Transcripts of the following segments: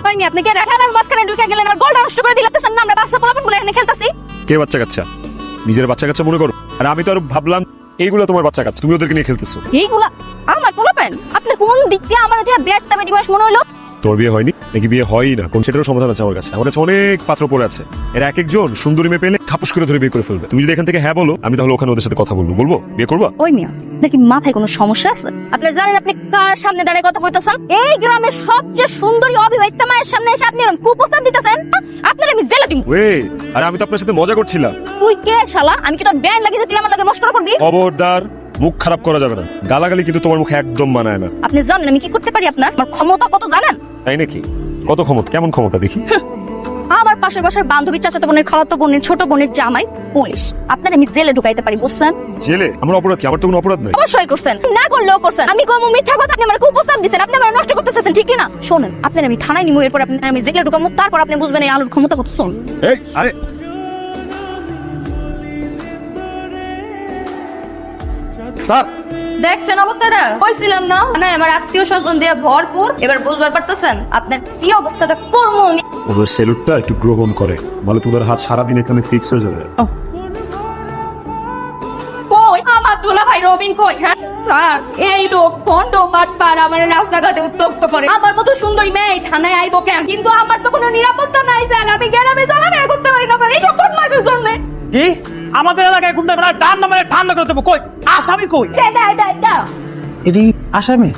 হয়নি আপনি কি খেলার মাঝখানে ঢুকে গেলেন আর গোলটা নষ্ট করে দিলেন না? আমরা বাচ্চা পোলাপন বলে এখানে খেলতেছি। কে বাচ্চা কাচ্চা? নিজের বাচ্চা কাচ্চা মনে করো। আর আমি তো আর ভাবলাম এইগুলো তোমার বাচ্চা কাচ্চা, তুমি ওদেরকে নিয়ে খেলতেছো। এইগুলা আমার পোলাপেন? আপনি কোন দিক দিয়ে আমার দিয়ে বেটা বেটি বয়স মনে হলো? তোর বিয়ে হয়নি নাকি? বিয়ে হয়ই না, কোন সেটারও সমাধান আছে আমার কাছে। আমার কাছে অনেক পাত্র পড়ে আছে, এর এক একজন সুন্দরী মেয়ে পেলে খাপুস করে ধরে বিয়ে করে ফেলবে। তুমি যদি এখান থেকে হ্যাঁ বলো, আমি তাহলে ওখানে ওদের সাথে কথা বলবো। বলবো বিয়ে করবা? ওই মিয়া নাকি মাথায় কোনো সমস্যা আছে? আপনি জানেন আপনি কার সামনে দাঁড়িয়ে কথা কইতাছেন? এই গ্রামের সবচেয়ে সুন্দরী অবিবাহিতা মায়ের সামনে এসে আপনি এরকম কুপ্রস্তাব দিতেছেন? আপনার আমি জেলে দিব। ওয়ে, আরে আমি তো আপনার সাথে মজা করছিলাম। তুই কে শালা? আমি কি তোর ব্যান লাগিয়ে তুই আমার লগে মস্করা করবি? খবরদার, মুখ খারাপ করা যাবে না। গালাগালি কিন্তু তোমার মুখে একদম মানায় না। আপনি জানেন আমি কি করতে পারি? আপনার আমার ক্ষমতা কত জানেন? তাই নাকি? কত ক্ষমতা? কেমন ক্ষমতা দেখি? আমার পাশের বাসার বান্ধবী, চাচাতো বোনের, খালাতো বোনের, ছোট বোনের জামাই পুলিশ। আপনার আমি জেলে ঢুকাইতে পারি, বুঝছেন? জেলে? আমার অপরাধ কি? আমার তো কোনো অপরাধ নাই। অবশ্যই করছেন, না করলেও করছেন। আমি কোনো মিথ্যা কথা আপনি আমার কুপ্রস্তাব দিচ্ছেন, আপনি আমার নষ্ট করতেছেন, ঠিক না? শোনেন, আপনার আমি থানায় নিমু, এরপর আপনার আমি জেলে ঢুকাবো, তারপর আপনি বুঝবেন এই আলুর ক্ষমতা কত। শোন, এই আরে স্যার, দেখছেন অবস্থাটা? কইছিলাম না না আমার আত্মীয় স্বজন দিয়ে ভরপুর। এবার বুঝবার পারতেছেন আপনার কি অবস্থাটা করবো আমি। ওদের সেলুটটা একটু গ্রহণ করে, বলে তোমার হাত সারাদিন এখানে ফিক্স হয়ে যাবে। কই আমার দুলা ভাই রবিন কই? হ্যাঁ স্যার, এই লোক ফন্ড বাটপার আমার রাস্তাঘাটে উত্তক্ত করে। আমার মতো সুন্দরী মেয়ে থানায় আইবো কেন? কিন্তু আমার তো কোনো নিরাপত্তা নাই স্যার, আমি গ্রামে চলাফেরা করতে পারি না এইসব বদমাশের জন্য। কি আমাদের এলাকায় গুন্ডা মানে ডান নামে ঠান্ডা করে দেবো? কই আসামি কই? এটি আসামি?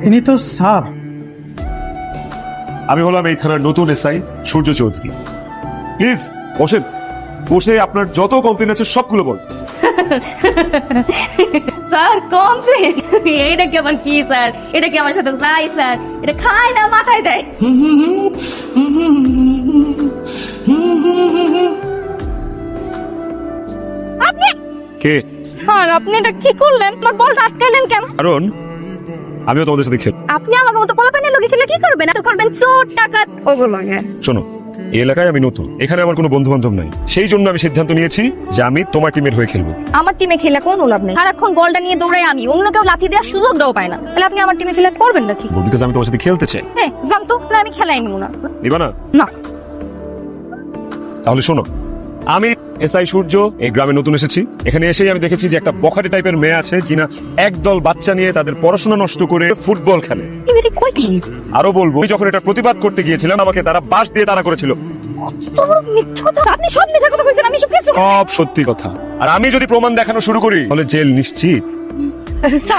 ইনি তো স্যার। আমি হলাম এই থানার নতুন এসআই সূর্য চৌধুরী। প্লিজ বসেন, বসে আপনার যত কমপ্লেন আছে সবগুলো বল। Sir complain? এটা কি আবার কি স্যার? এটা কি আমার সাথে যাই স্যার? এটা খায় না মাথায় দেয়। আপনি কে? স্যার আপনি এটা কি করলেন? আমার বলটা আটকাইলেন কেন? কারণ আমিও তোমাদের সাথে খেল। আপনি আমাকে মতো পোলাপানের লোকে খেলে কি করবেন? এত করবেন চোর টাকা ওগুলো। শোনো, এই এলাকায় আমি নতুন, এখানে আমার কোনো বন্ধু বান্ধব নাই। সেই জন্য আমি সিদ্ধান্ত নিয়েছি যে আমি তোমার টিমের হয়ে খেলবো। আমার টিমে খেলে কোনো লাভ নেই, সারাক্ষণ বলটা নিয়ে দৌড়াই আমি, অন্য কেউ লাথি দেওয়ার সুযোগটাও পায় না। তাহলে আপনি আমার টিমে খেলে করবেন নাকি? বিকজ আমি তোমার সাথে খেলতে চাই। হ্যাঁ জানতো, তাহলে আমি খেলাই নিব না। নিবা না? না। তাহলে শোনো, আমি এসআই সূর্য এই গ্রামে নতুন এসেছি। এখানে এসেই আমি দেখেছি যে একটা বখাটে টাইপের মেয়ে আছে যিনা একদল বাচ্চা নিয়ে তাদের পড়াশোনা নষ্ট করে ফুটবল খেলে। এটা কই কি? আরো বলবো, আমি যখন এটা প্রতিবাদ করতে গিয়েছিলাম আমাকে তারা বাঁশ দিয়ে তাড়া করেছিল। তোর মিথ্যা কথা, আপনি সব মিথ্যা কথা কইছেন, আমি সব কিছু। সব সত্যি কথা। আর আমি যদি প্রমাণ দেখানো শুরু করি তাহলে জেল নিশ্চিত। স্যার